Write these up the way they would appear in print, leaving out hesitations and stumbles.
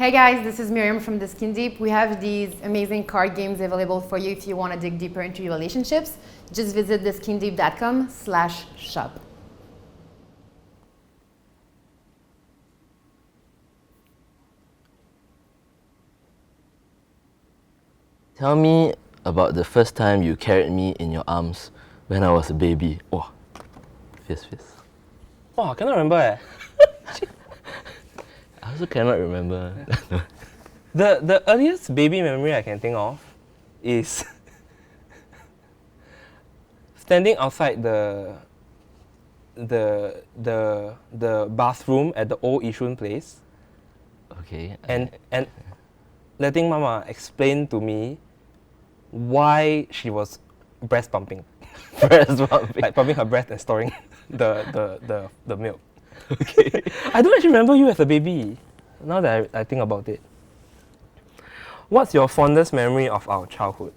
Hey guys, this is Miriam from The Skin Deep. We have these amazing card games available for you if you want to dig deeper into your relationships. Just visit theskindeep.com/shop. Tell me about the first time you carried me in your arms when I was a baby. Oh, fierce. Wow, I cannot remember I also cannot remember. The earliest baby memory I can think of is standing outside the bathroom at the old Yishun place Okay. and letting Mama explain to me why she was breast pumping. Breast pumping. Like pumping her breast and storing the milk. Okay. I don't actually remember you as a baby, now that I think about it. What's your fondest memory of our childhood?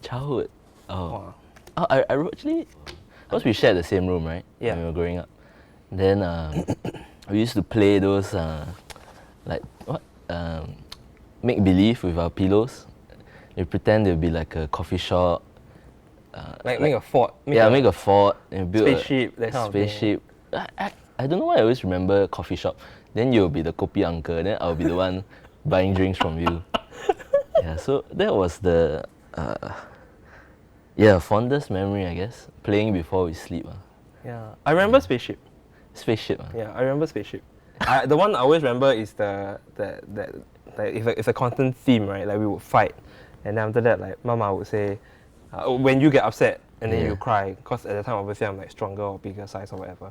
Childhood. Oh. Wow. Oh, I actually, because we shared the same room, right? Yeah. When we were growing up. Then we used to play those make believe with our pillows. We pretend there'd be like a coffee shop. Make a fort. Make a fort and build spaceship. That kind of thing. spaceship. I don't know why I always remember coffee shop. Then you'll be the kopi uncle. Then I'll be the one buying drinks from you. Yeah, so that was the fondest memory, I guess. Playing before we sleep. Yeah, I remember spaceship. Spaceship. Yeah, I remember spaceship. The one I always remember is the it's a constant theme, right? Like we would fight, and then after that, like Mama would say, when you get upset and then you cry, because at the time obviously I'm like stronger or bigger size or whatever,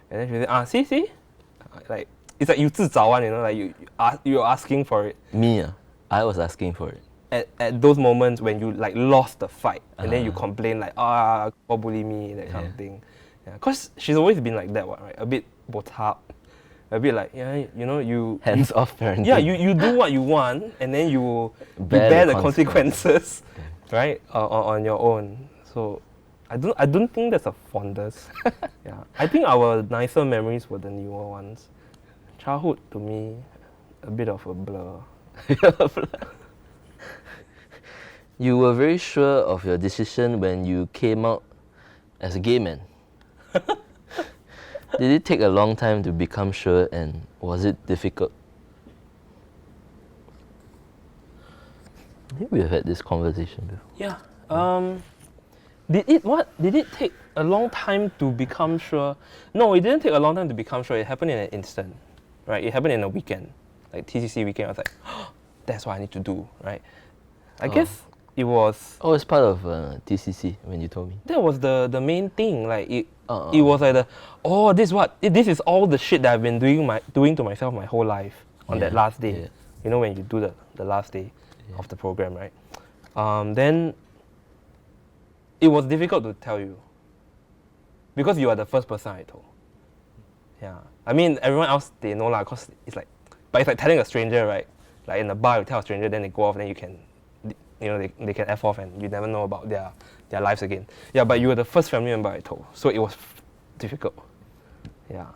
and then she would say, see, like it's like you 自找 one, you know, like you're asking for it. Me, I was asking for it. At those moments when you like lost the fight and then you complain like people bully me, that kind of thing. Yeah, cause she's always been like that one, right? A bit botak, a bit like you Hands off parenting. Yeah, you do what you want and then you bear the consequences, right? On your own. So I don't think that's a fondest. Yeah, I think our nicer memories were the newer ones. Childhood to me, a bit of a blur. You were very sure of your decision when you came out as a gay man. Did it take a long time to become sure, and was it difficult? I think we have had this conversation before. Yeah. Did it take a long time to become sure? No, it didn't take a long time to become sure. It happened in an instant, right? It happened in a weekend, like TCC weekend. I was like, that's what I need to do, right? I guess it was. Oh, it's part of TCC when you told me. That was the main thing. Like it was like this is all the shit that I've been doing to myself my whole life on that last day. Yeah. You know, when you do the last day of the program, right? Then it was difficult to tell you because you are the first person I told. Yeah, I mean everyone else they know lah, cause it's like telling a stranger, right? Like in a bar, you tell a stranger, then they go off, then you can, they can F off and you never know about their lives again. Yeah, but you were the first family member I told, so it was difficult. Yeah,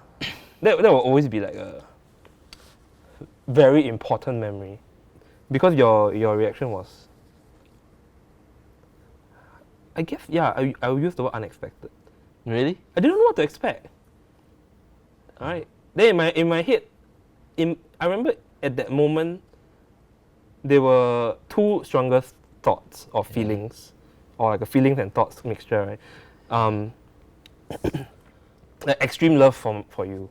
that will always be like a very important memory, because your reaction was, I guess, I will use the word unexpected. Really? I didn't know what to expect. Alright. Then in my head, I remember at that moment, there were two strongest thoughts or feelings, or like a feelings and thoughts mixture, right? Like extreme love for you.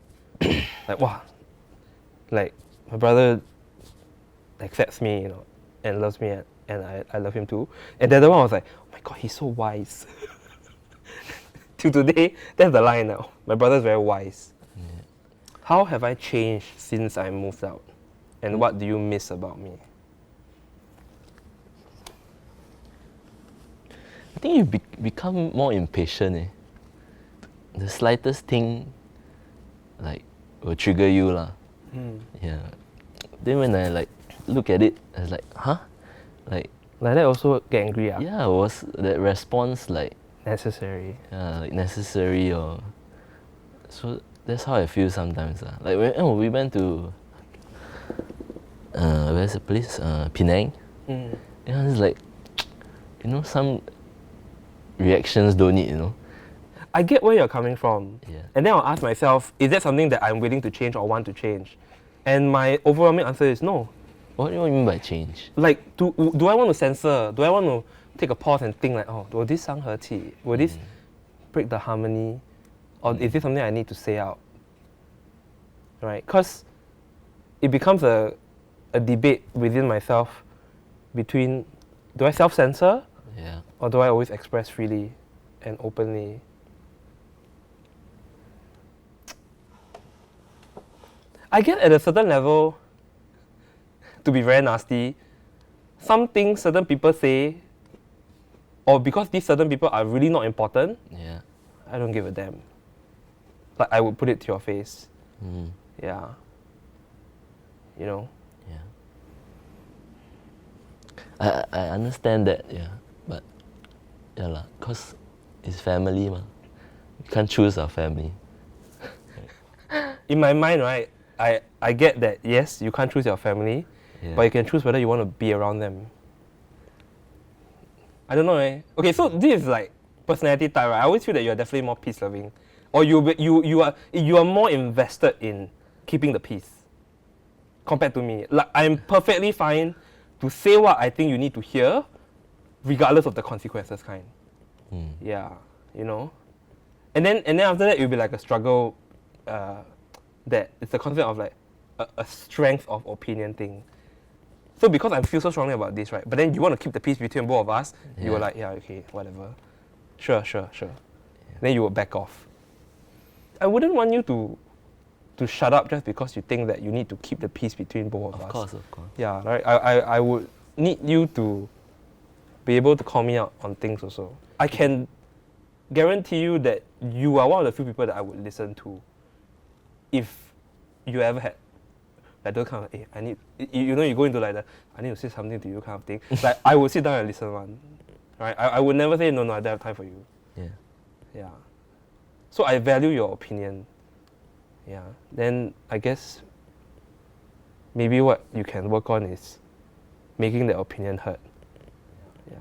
Like, wow, like my brother accepts me, you know, and loves me, and I love him too. And the other one was like, oh my god, he's so wise. Till today, that's the line now. My brother's very wise. Yeah. How have I changed since I moved out? And what do you miss about me? I think you become more impatient. The slightest thing, like, will trigger you lah. Yeah. Then when I look at it, I was like, huh? Like that also get angry, ah? Yeah, was that response necessary? Yeah, like necessary or so. That's how I feel sometimes. Like when we went to where's the place? Penang. Mm. And it's like, some reactions don't need, I get where you're coming from. Yeah. And then I'll ask myself, is that something that I'm willing to change or want to change? And my overwhelming answer is no. What do you mean by change? Like, do I want to censor? Do I want to take a pause and think like, oh, will this 伤和气? Will this break the harmony? Or is this something I need to say out? Right? Because it becomes a debate within myself between, do I self-censor? Yeah. Or do I always express freely and openly? I get at a certain level, to be very nasty, some things certain people say, or because these certain people are really not important, Yeah. I don't give a damn. Like, I would put it to your face. Mm. Yeah. You know? Yeah. I understand that, yeah. But, yeah lah, cause it's family ma. You can't choose our family. In my mind, right, I get that, yes, you can't choose your family, Yeah. but you can choose whether you want to be around them. I don't know, eh? Okay, so this is like personality type, right? I always feel that you're definitely more peace-loving. Or you are more invested in keeping the peace compared to me. Like, I'm perfectly fine to say what I think you need to hear, regardless of the consequences kind. Mm. Yeah, you know? And then after that, it'll be like a struggle, that it's a concept of like a strength of opinion thing. So because I feel so strongly about this, right? But then you want to keep the peace between both of us, you were Yeah. like, yeah, okay, whatever. Sure. Then you will back off. I wouldn't want you to shut up just because you think that you need to keep the peace between both of us. Of course. Yeah, right. I would need you to be able to call me out on things also. I can guarantee you that you are one of the few people that I would listen to if you ever had like those kind of, hey, I need, you go into like the, I need to say something to you kind of thing. Like, I would sit down and listen one. Right? I would never say, no, I don't have time for you. Yeah. Yeah. So I value your opinion. Yeah. Then I guess maybe what you can work on is making that opinion heard. Yeah.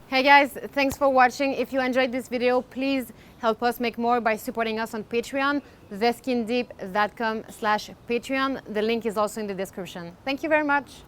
Hey guys, thanks for watching. If you enjoyed this video, please help us make more by supporting us on Patreon, theskindeep.com/Patreon. The link is also in the description. Thank you very much.